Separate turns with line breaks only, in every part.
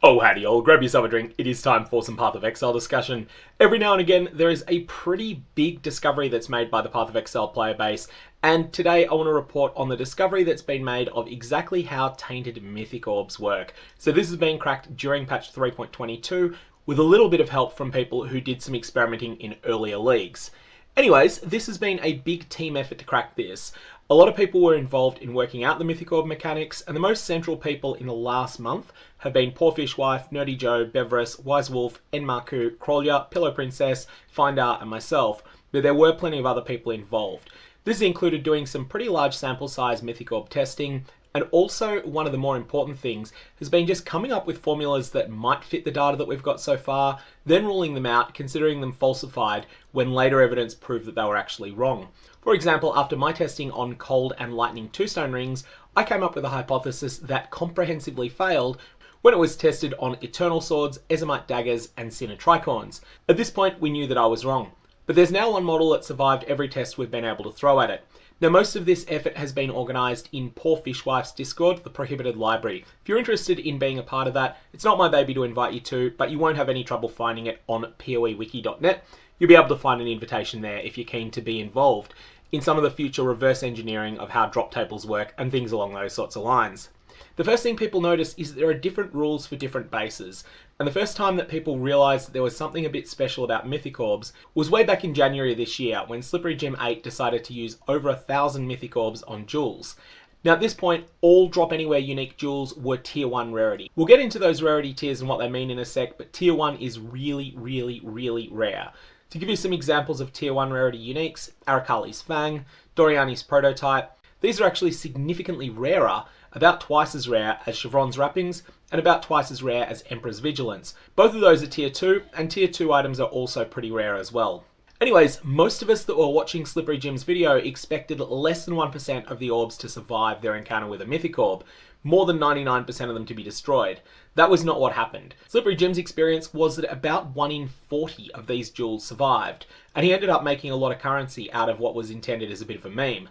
Oh howdy all, grab yourself a drink, it is time for some PathOfExile discussion. Every now and again there is a pretty big discovery that's made by the PathOfExile player base, and today I want to report on the discovery that's been made of exactly how Tainted Mythic Orbs work. So this has been cracked during patch 3.22 with a little bit of help from people who did some experimenting in earlier leagues. Anyways, this has been a big team effort to crack this. A lot of people were involved in working out the Mythic Orb mechanics, and the most central people in the last month have been PoorFishWife, NerdyJoe, Beverus, Wisewolf, Enmarku, Krolya, Pillow Princess, Finder, and myself, but there were plenty of other people involved. This included doing some pretty large sample size Mythic Orb testing, and also one of the more important things has been just coming up with formulas that might fit the data that we've got so far, then ruling them out, considering them falsified when later evidence proved that they were actually wrong. For example, after my testing on Cold and Lightning 2-stone rings, I came up with a hypothesis that comprehensively failed when it was tested on Eternal Swords, Ezomite Daggers, and Sinner Tricorns. At this point, we knew that I was wrong. But there's now one model that survived every test we've been able to throw at it. Now, most of this effort has been organised in PoorFishWife's Discord, the Prohibited Library. If you're interested in being a part of that, it's not my baby to invite you to, but you won't have any trouble finding it on PoEwiki.net. You'll be able to find an invitation there if you're keen to be involved in some of the future reverse engineering of how drop tables work and things along those sorts of lines. The first thing people notice is that there are different rules for different bases, and the first time that people realised that there was something a bit special about Mythic Orbs was way back in January this year when Slippery Gem 8 decided to use over 1,000 Mythic Orbs on jewels. Now at this point, all Drop Anywhere unique jewels were tier 1 rarity. We'll get into those rarity tiers and what they mean in a sec, but tier 1 is really rare. To give you some examples of tier 1 rarity uniques, Arakali's Fang, Doriani's Prototype, these are actually significantly rarer, about twice as rare as Chevron's Wrappings, and about twice as rare as Emperor's Vigilance. Both of those are tier 2, and tier 2 items are also pretty rare as well. Anyways, most of us that were watching Slippery Gem's video expected less than 1% of the orbs to survive their encounter with a Mythic Orb, more than 99% of them to be destroyed. That was not what happened. Slippery Gem's experience was that about 1 in 40 of these jewels survived, and he ended up making a lot of currency out of what was intended as a bit of a meme.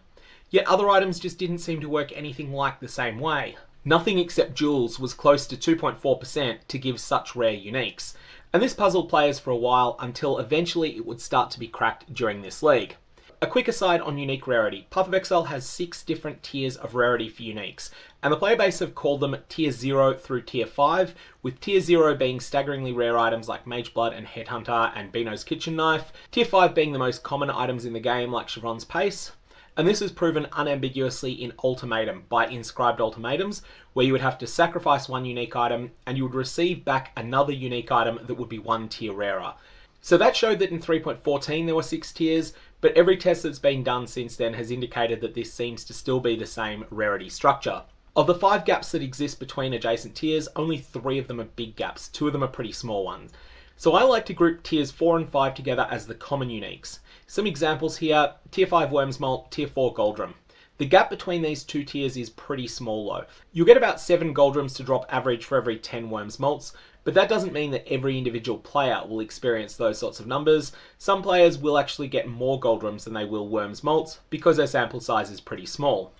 Yet other items just didn't seem to work anything like the same way. Nothing except jewels was close to 2.4% to give such rare uniques, and this puzzled players for a while until eventually it would start to be cracked during this league. A quick aside on unique rarity, PathOfExile has 6 different tiers of rarity for uniques, and the player base have called them tier 0 through tier 5, with tier 0 being staggeringly rare items like Mageblood and Headhunter and Beano's Kitchen Knife, tier 5 being the most common items in the game like Chevron's Pace, and this is proven unambiguously in Ultimatum by inscribed ultimatums, where you would have to sacrifice one unique item and you would receive back another unique item that would be 1 tier rarer. So that showed that in 3.14 there were 6 tiers, but every test that's been done since then has indicated that this seems to still be the same rarity structure. Of the 5 gaps that exist between adjacent tiers, only 3 of them are big gaps, 2 of them are pretty small ones. So I like to group tiers 4 and 5 together as the common uniques. Some examples here, tier 5 Worms Molt, tier 4 Goldrum. The gap between these 2 tiers is pretty small though. You'll get about 7 Goldrums to drop average for every 10 Worms Molts, but that doesn't mean that every individual player will experience those sorts of numbers. Some players will actually get more Goldrums than they will Worms Molts because their sample size is pretty small.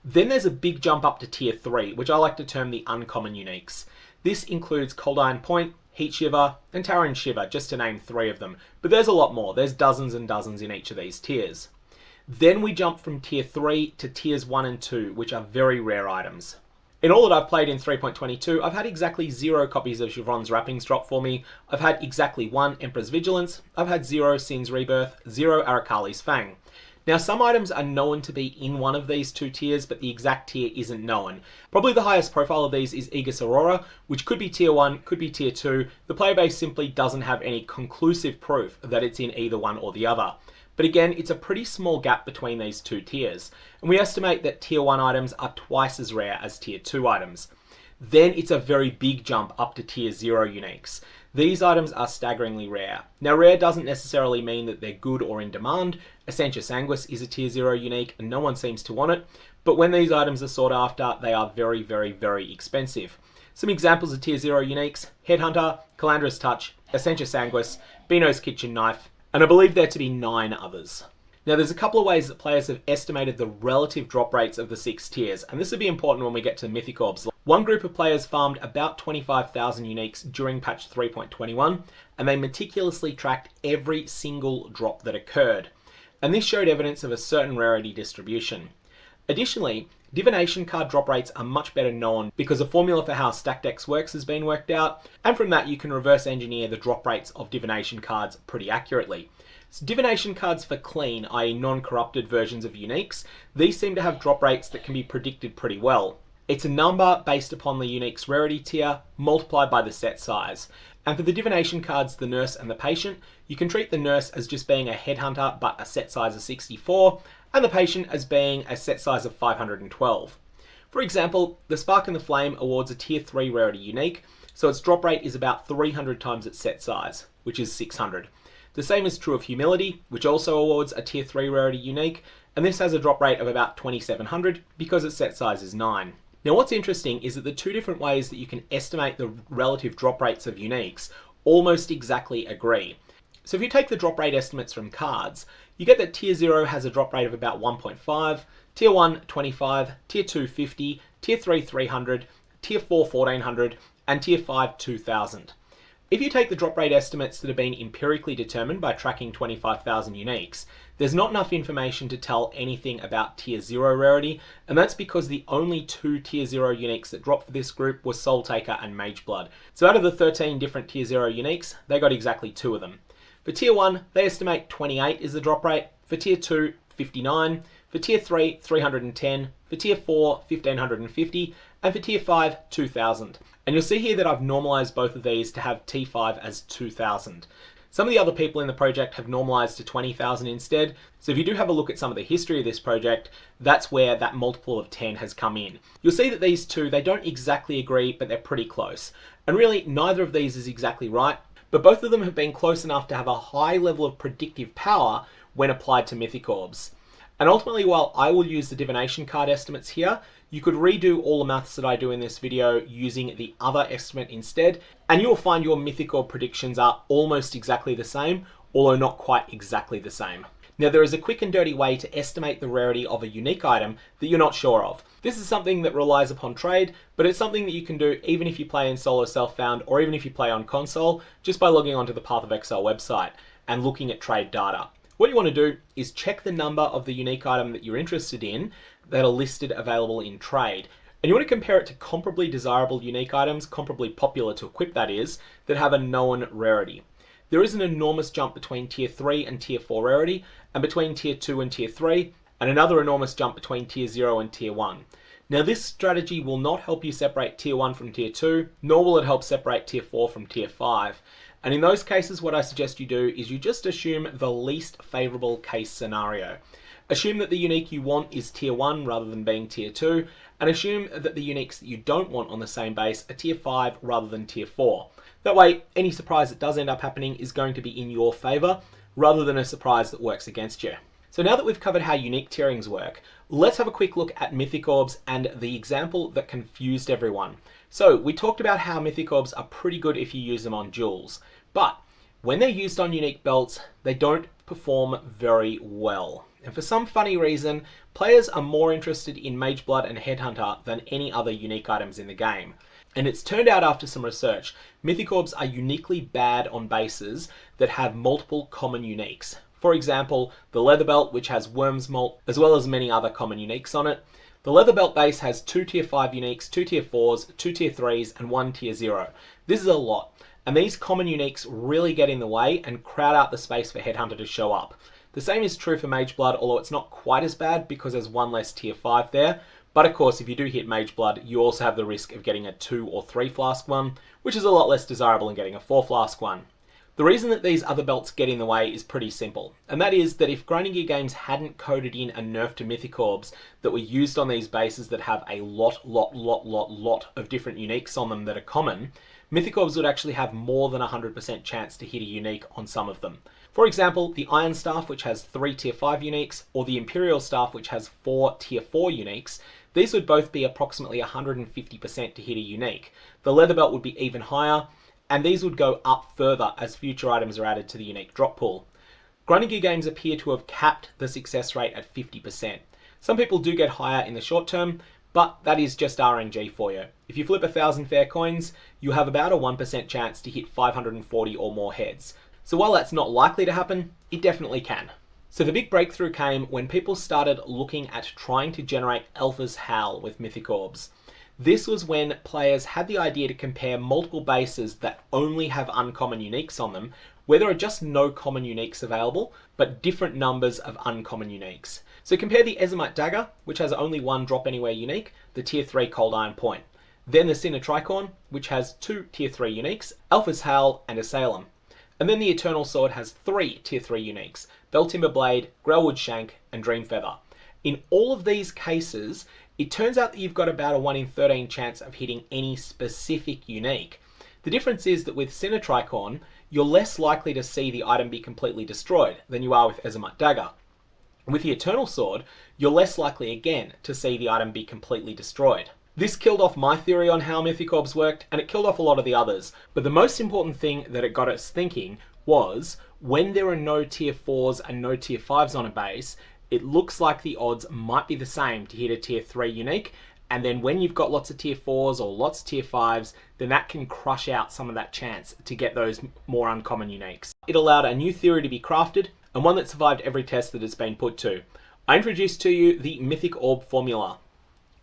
Then there's a big jump up to tier 3, which I like to term the uncommon uniques. This includes Cold Iron Point, Heatshiver, and Taran Shiver, just to name 3 of them. But there's a lot more. There's dozens and dozens in each of these tiers. Then we jump from tier 3 to tiers 1 and 2, which are very rare items. In all that I've played in 3.22, I've had exactly 0 copies of Chevron's Wrappings drop for me. I've had exactly 1 Emperor's Vigilance. I've had 0 Sin's Rebirth, 0 Arakali's Fang. Now some items are known to be in one of these 2 tiers, but the exact tier isn't known. Probably the highest profile of these is Aegis Aurora, which could be tier 1, could be tier 2. The player base simply doesn't have any conclusive proof that it's in either one or the other. But again, it's a pretty small gap between these 2 tiers, and we estimate that tier 1 items are twice as rare as tier 2 items. Then it's a very big jump up to tier 0 uniques. These items are staggeringly rare. Now rare doesn't necessarily mean that they're good or in demand. Essentia Sanguis is a tier 0 unique and no one seems to want it, but when these items are sought after, they are very expensive. Some examples of tier 0 uniques: Headhunter, Calandra's Touch, Essentia Sanguis, Beano's Kitchen Knife, and I believe there to be 9 others. Now there's a couple of ways that players have estimated the relative drop rates of the 6 tiers, and this will be important when we get to Mythic Orbs. One group of players farmed about 25,000 uniques during patch 3.21, and they meticulously tracked every single drop that occurred. And this showed evidence of a certain rarity distribution. Additionally, divination card drop rates are much better known because a formula for how stack decks works has been worked out, and from that you can reverse engineer the drop rates of divination cards pretty accurately. So divination cards for clean, i.e. non-corrupted versions of uniques, these seem to have drop rates that can be predicted pretty well. It's a number based upon the unique's rarity tier multiplied by the set size. And for the divination cards, the nurse and the patient, you can treat the nurse as just being a headhunter but a set size of 64, and the patient as being a set size of 512. For example, the Spark and the Flame awards a tier 3 rarity unique, so its drop rate is about 300 times its set size, which is 600. The same is true of Humility, which also awards a tier 3 rarity unique, and this has a drop rate of about 2700 because its set size is 9. Now what's interesting is that the two different ways that you can estimate the relative drop rates of uniques almost exactly agree. So if you take the drop rate estimates from cards, you get that tier 0 has a drop rate of about 1.5, tier 1 25, tier 2 50, tier 3 300, tier 4 1400, and tier 5 2000. If you take the drop rate estimates that have been empirically determined by tracking 25,000 uniques, there's not enough information to tell anything about tier 0 rarity, and that's because the only two tier 0 uniques that dropped for this group were Soul Taker and Mageblood. So out of the 13 different tier 0 uniques, they got exactly 2 of them. For tier 1, they estimate 28 is the drop rate, for tier 2, 59, for tier 3, 310, for tier 4, 1550, and for tier 5, 2000. And you'll see here that I've normalized both of these to have T5 as 2000. Some of the other people in the project have normalized to 20,000 instead, so if you do have a look at some of the history of this project, that's where that multiple of 10 has come in. You'll see that these two, they don't exactly agree, but they're pretty close. And really, neither of these is exactly right, but both of them have been close enough to have a high level of predictive power when applied to Mythic Orbs. And ultimately, while I will use the divination card estimates here, you could redo all the maths that I do in this video using the other estimate instead, and you'll find your Mythic Orb predictions are almost exactly the same, although not quite exactly the same. Now there is a quick and dirty way to estimate the rarity of a unique item that you're not sure of. This is something that relies upon trade, but it's something that you can do even if you play in solo self-found or even if you play on console, just by logging onto the PathOfExile website and looking at trade data. What you want to do is check the number of the unique item that you're interested in that are listed available in trade. And you want to compare it to comparably desirable unique items, comparably popular to equip that is, that have a known rarity. There is an enormous jump between tier 3 and tier 4 rarity, and between tier 2 and tier 3, and another enormous jump between tier 0 and tier 1. Now this strategy will not help you separate tier 1 from tier 2, nor will it help separate tier 4 from tier 5. And in those cases, what I suggest you do is you just assume the least favorable case scenario. Assume that the unique you want is tier 1 rather than being tier 2, and assume that the uniques that you don't want on the same base are tier 5 rather than tier 4. That way, any surprise that does end up happening is going to be in your favor, rather than a surprise that works against you. So now that we've covered how unique tierings work, let's have a quick look at Mythic Orbs and the example that confused everyone. So we talked about how Mythic Orbs are pretty good if you use them on jewels, but when they're used on unique belts, they don't perform very well. And for some funny reason, players are more interested in Mageblood and Headhunter than any other unique items in the game. And it's turned out after some research, Mythic Orbs are uniquely bad on bases that have multiple common uniques. For example, the Leather Belt, which has Worm's Molt, as well as many other common uniques on it. The Leather Belt base has 2 tier 5 uniques, 2 tier 4s, 2 tier 3s, and 1 tier 0. This is a lot, and these common uniques really get in the way and crowd out the space for Headhunter to show up. The same is true for Mageblood, although it's not quite as bad because there's one less tier 5 there. But of course, if you do hit Mageblood, you also have the risk of getting a 2 or 3 flask one, which is a lot less desirable than getting a 4 flask one. The reason that these other belts get in the way is pretty simple, and that is that if Grinding Gear Games hadn't coded in a nerf to Mythic Orbs that were used on these bases that have a lot of different uniques on them that are common, Mythic Orbs would actually have more than 100% chance to hit a unique on some of them. For example, the Iron Staff, which has 3 tier 5 uniques, or the Imperial Staff, which has 4 tier 4 uniques, these would both be approximately 150% to hit a unique. The Leather Belt would be even higher, and these would go up further as future items are added to the unique drop pool. Grinding Gear Games appear to have capped the success rate at 50%. Some people do get higher in the short term, but that is just RNG for you. If you flip 1,000 fair coins, you have about a 1% chance to hit 540 or more heads. So while that's not likely to happen, it definitely can. So the big breakthrough came when people started looking at trying to generate Alpha's Howl with Mythic Orbs. This was when players had the idea to compare multiple bases that only have uncommon uniques on them, where there are just no common uniques available, but different numbers of uncommon uniques. So compare the Ezomite Dagger, which has only one drop anywhere unique, the tier 3 Cold Iron Point. Then the Sinner Tricorn, which has 2 tier 3 uniques, Alpha's Howl and Asylum. And then the Eternal Sword has 3 tier 3 uniques, Belltimber Blade, Grellwood Shank, and Dream Feather. In all of these cases, it turns out that you've got about a 1 in 13 chance of hitting any specific unique. The difference is that with Sinner Tricorn, you're less likely to see the item be completely destroyed than you are with Ezomite Dagger. With the Eternal Sword, you're less likely again to see the item be completely destroyed. This killed off my theory on how Mythic Orbs worked, and it killed off a lot of the others. But the most important thing that it got us thinking was, when there are no tier 4s and no tier 5s on a base, it looks like the odds might be the same to hit a tier 3 unique, and then when you've got lots of tier 4s or lots of tier 5s, then that can crush out some of that chance to get those more uncommon uniques. It allowed a new theory to be crafted, and one that survived every test that it's been put to. I introduced to you the Mythic Orb Formula.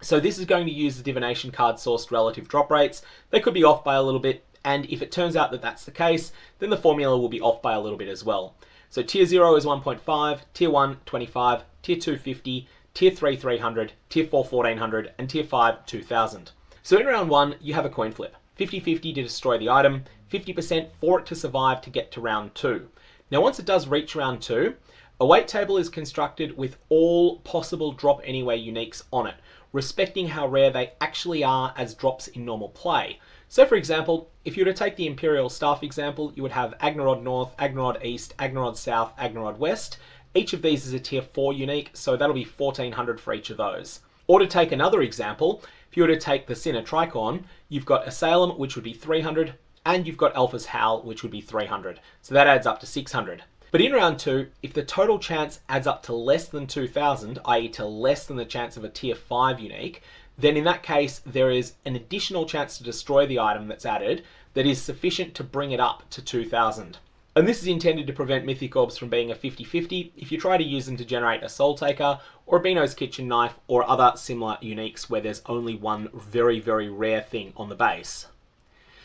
So this is going to use the divination card sourced relative drop rates. They could be off by a little bit, and if it turns out that that's the case, then the formula will be off by a little bit as well. So tier 0 is 1.5, tier 1 25, tier 2 50, tier 3 300, tier 4 1400, and tier 5 2000. So in round 1, you have a coin flip. 50-50 to destroy the item, 50% for it to survive to get to round 2. Now once it does reach round 2, a weight table is constructed with all possible drop anywhere uniques on it, respecting how rare they actually are as drops in normal play. So for example, if you were to take the Imperial Staff example, you would have Agnerod North, Agnerod East, Agnerod South, Agnerod West. Each of these is a tier 4 unique, so that'll be 1400 for each of those. Or to take another example, if you were to take the Sinner Tricorn, you've got Asylum, which would be 300, and you've got Alpha's Howl, which would be 300. So that adds up to 600. But in round 2, if the total chance adds up to less than 2000, i.e. to less than the chance of a tier 5 unique, then in that case there is an additional chance to destroy the item that's added that is sufficient to bring it up to 2000. And this is intended to prevent Mythic Orbs from being a 50-50 if you try to use them to generate a Soul Taker, or a Beano's Kitchen Knife, or other similar uniques where there's only one very, very rare thing on the base.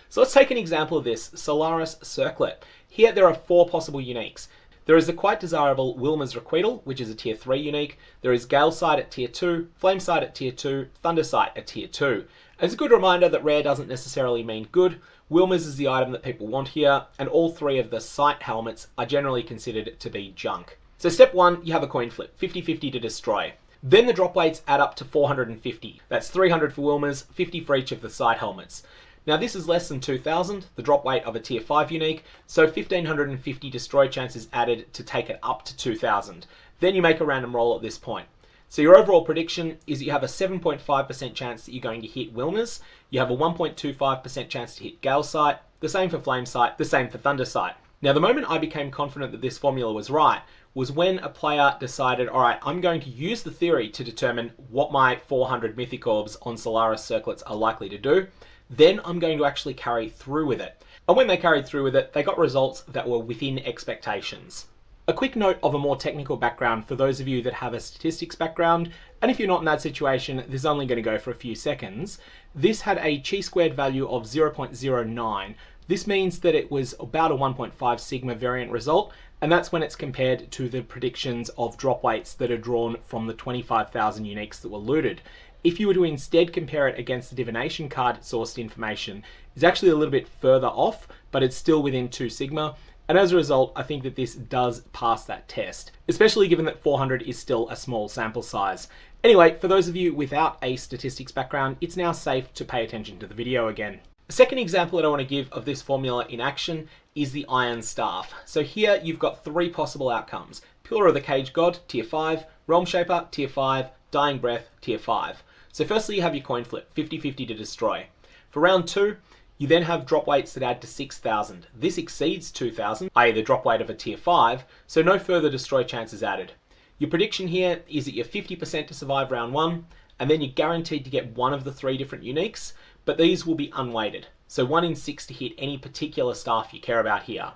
So let's take an example of this, Solaris Circlet. Here there are 4 possible uniques. There is the quite desirable Wilma's Requital, which is a tier 3 unique. There is Galesight at tier 2, Flamesight at tier 2, Thundersight at tier 2. And it's a good reminder that rare doesn't necessarily mean good. Wilma's is the item that people want here, and all 3 of the sight helmets are generally considered to be junk. So step 1, you have a coin flip, 50-50 to destroy. Then the drop weights add up to 450. That's 300 for Wilma's, 50 for each of the sight helmets. Now this is less than 2000, the drop weight of a tier 5 unique, so 1550 destroy chances added to take it up to 2000. Then you make a random roll at this point. So your overall prediction is that you have a 7.5% chance that you're going to hit Wilma's, you have a 1.25% chance to hit Galesight, the same for Flamesight, the same for Thundersight. Now the moment I became confident that this formula was right was when a player decided, alright, I'm going to use the theory to determine what my 400 Mythic Orbs on Solaris Circlets are likely to do. Then I'm going to actually carry through with it. And when they carried through with it, they got results that were within expectations. A quick note of a more technical background for those of you that have a statistics background, and if you're not in that situation, this is only going to go for a few seconds. This had a chi-squared value of 0.09. This means that it was about a 1.5 sigma variant result, and that's when it's compared to the predictions of drop weights that are drawn from the 25,000 uniques that were looted. If you were to instead compare it against the divination card sourced information, it's actually a little bit further off, but it's still within 2 sigma. And as a result, I think that this does pass that test, especially given that 400 is still a small sample size. Anyway, for those of you without a statistics background, it's now safe to pay attention to the video again. The second example that I want to give of this formula in action is the Iron Staff. So here you've got 3 possible outcomes. Pillar of the Cage God, tier 5, Realm Shaper, tier 5, Dying Breath, tier 5. So firstly you have your coin flip, 50-50 to destroy. For round 2, you then have drop weights that add to 6,000. This exceeds 2,000, i.e. the drop weight of a tier 5, so no further destroy chances added. Your prediction here is that you're 50% to survive round 1, and then you're guaranteed to get one of the 3 different uniques, but these will be unweighted. So 1 in 6 to hit any particular staff you care about here.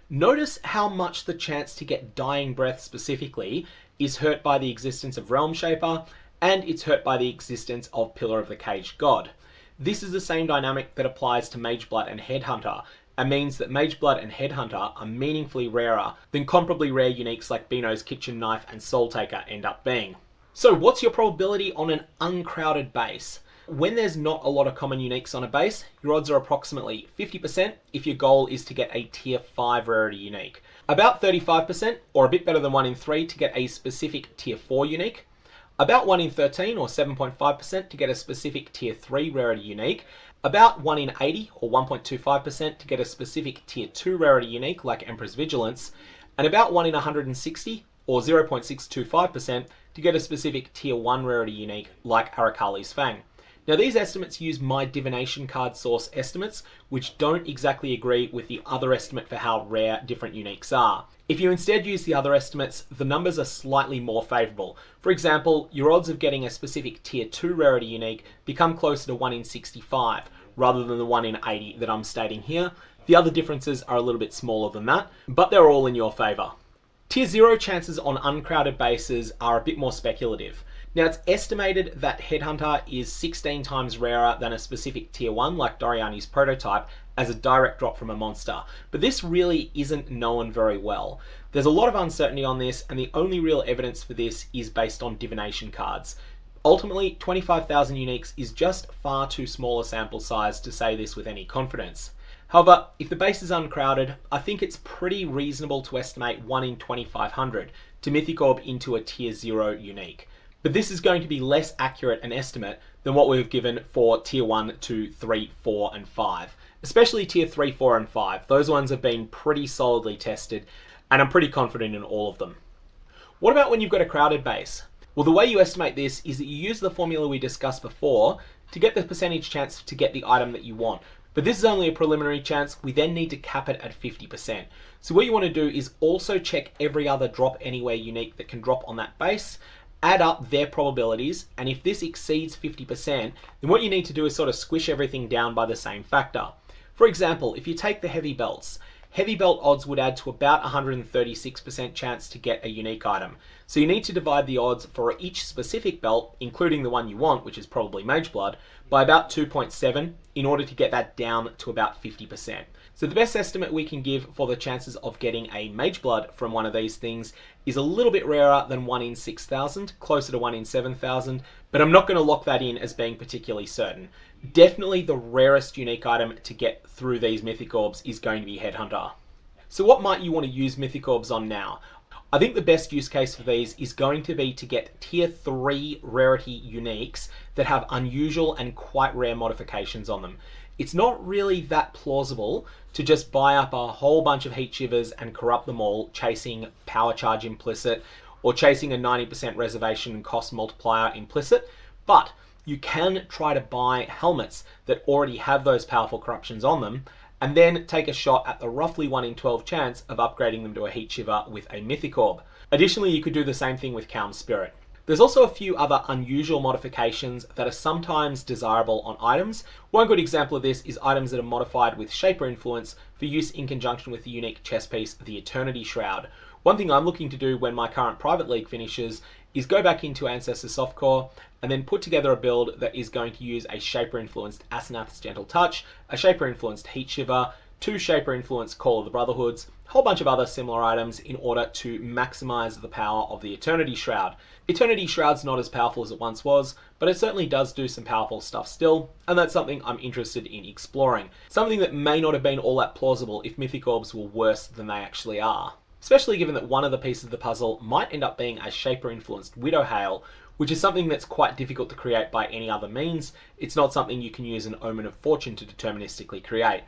Notice how much the chance to get Dying Breath specifically is hurt by the existence of Realm Shaper, and it's hurt by the existence of Pillar of the Caged God. This is the same dynamic that applies to Mageblood and Headhunter, and means that Mageblood and Headhunter are meaningfully rarer than comparably rare uniques like Beano's Kitchen Knife and Soul Taker end up being. So what's your probability on an uncrowded base? When there's not a lot of common uniques on a base, your odds are approximately 50% if your goal is to get a tier 5 rarity unique. About 35%, or a bit better than 1 in 3, to get a specific tier 4 unique. About 1 in 13, or 7.5%, to get a specific tier 3 rarity unique. About 1 in 80, or 1.25%, to get a specific tier 2 rarity unique like Emperor's Vigilance. And about 1 in 160, or 0.625%, to get a specific tier 1 rarity unique like Arakali's Fang. Now these estimates use my divination card source estimates, which don't exactly agree with the other estimate for how rare different uniques are. If you instead use the other estimates, the numbers are slightly more favourable. For example, your odds of getting a specific tier 2 rarity unique become closer to 1 in 65, rather than the 1 in 80 that I'm stating here. The other differences are a little bit smaller than that, but they're all in your favour. Tier 0 chances on uncrowded bases are a bit more speculative. Now it's estimated that Headhunter is 16 times rarer than a specific tier 1 like Doriani's Prototype as a direct drop from a monster, but this really isn't known very well. There's a lot of uncertainty on this, and the only real evidence for this is based on divination cards. Ultimately, 25,000 uniques is just far too small a sample size to say this with any confidence. However, if the base is uncrowded, I think it's pretty reasonable to estimate 1 in 2500 to Mythic Orb into a tier 0 unique. But this is going to be less accurate an estimate than what we've given for tier 1, 2, 3, 4 and 5. Especially tier 3, 4 and 5. Those ones have been pretty solidly tested, and I'm pretty confident in all of them. What about when you've got a crowded base? Well, the way you estimate this is that you use the formula we discussed before to get the percentage chance to get the item that you want. But this is only a preliminary chance. We then need to cap it at 50%. So what you want to do is also check every other drop anywhere unique that can drop on that base, add up their probabilities, and if this exceeds 50%, then what you need to do is sort of squish everything down by the same factor. For example, if you take the heavy belts, heavy belt odds would add to about 136% chance to get a unique item. So you need to divide the odds for each specific belt, including the one you want, which is probably Mageblood, by about 2.7 in order to get that down to about 50%. So the best estimate we can give for the chances of getting a Mageblood from one of these things is a little bit rarer than 1 in 6,000, closer to 1 in 7,000, but I'm not going to lock that in as being particularly certain. Definitely the rarest unique item to get through these Mythic Orbs is going to be Headhunter. So what might you want to use Mythic Orbs on now? I think the best use case for these is going to be to get tier 3 rarity uniques that have unusual and quite rare modifications on them. It's not really that plausible to just buy up a whole bunch of Heatshivers and corrupt them all chasing Power Charge Implicit or chasing a 90% reservation and cost multiplier Implicit, but you can try to buy helmets that already have those powerful corruptions on them and then take a shot at the roughly 1 in 12 chance of upgrading them to a Heatshiver with a Mythic Orb. Additionally, you could do the same thing with Calm Spirit. There's also a few other unusual modifications that are sometimes desirable on items. One good example of this is items that are modified with Shaper Influence for use in conjunction with the unique chess piece, the Eternity Shroud. One thing I'm looking to do when my current private league finishes is go back into Ancestor Softcore and then put together a build that is going to use a Shaper Influenced Asenath's Gentle Touch, a Shaper Influenced Heatshiver, 2 Shaper Influenced Call of the Brotherhoods, a whole bunch of other similar items in order to maximize the power of the Eternity Shroud. Eternity Shroud's not as powerful as it once was, but it certainly does do some powerful stuff still, and that's something I'm interested in exploring. Something that may not have been all that plausible if Mythic Orbs were worse than they actually are. Especially given that one of the pieces of the puzzle might end up being a Shaper-influenced Widow Hail, which is something that's quite difficult to create by any other means. It's not something you can use an Omen of Fortune to deterministically create.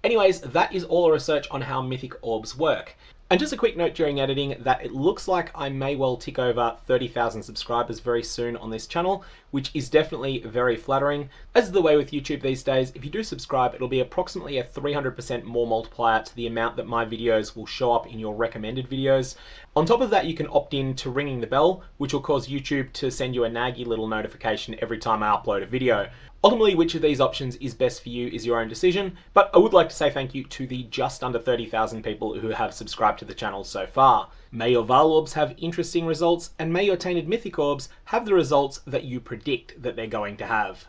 Anyways, that is all the research on how Mythic Orbs work. And just a quick note during editing that it looks like I may well tick over 30,000 subscribers very soon on this channel, which is definitely very flattering. As is the way with YouTube these days, if you do subscribe, it'll be approximately a 300% more multiplier to the amount that my videos will show up in your recommended videos. On top of that, you can opt in to ringing the bell, which will cause YouTube to send you a naggy little notification every time I upload a video. Ultimately, which of these options is best for you is your own decision, but I would like to say thank you to the just under 30,000 people who have subscribed to the channel so far. May your Vaal orbs have interesting results, and may your Tainted Mythic Orbs have the results that you predict that they're going to have.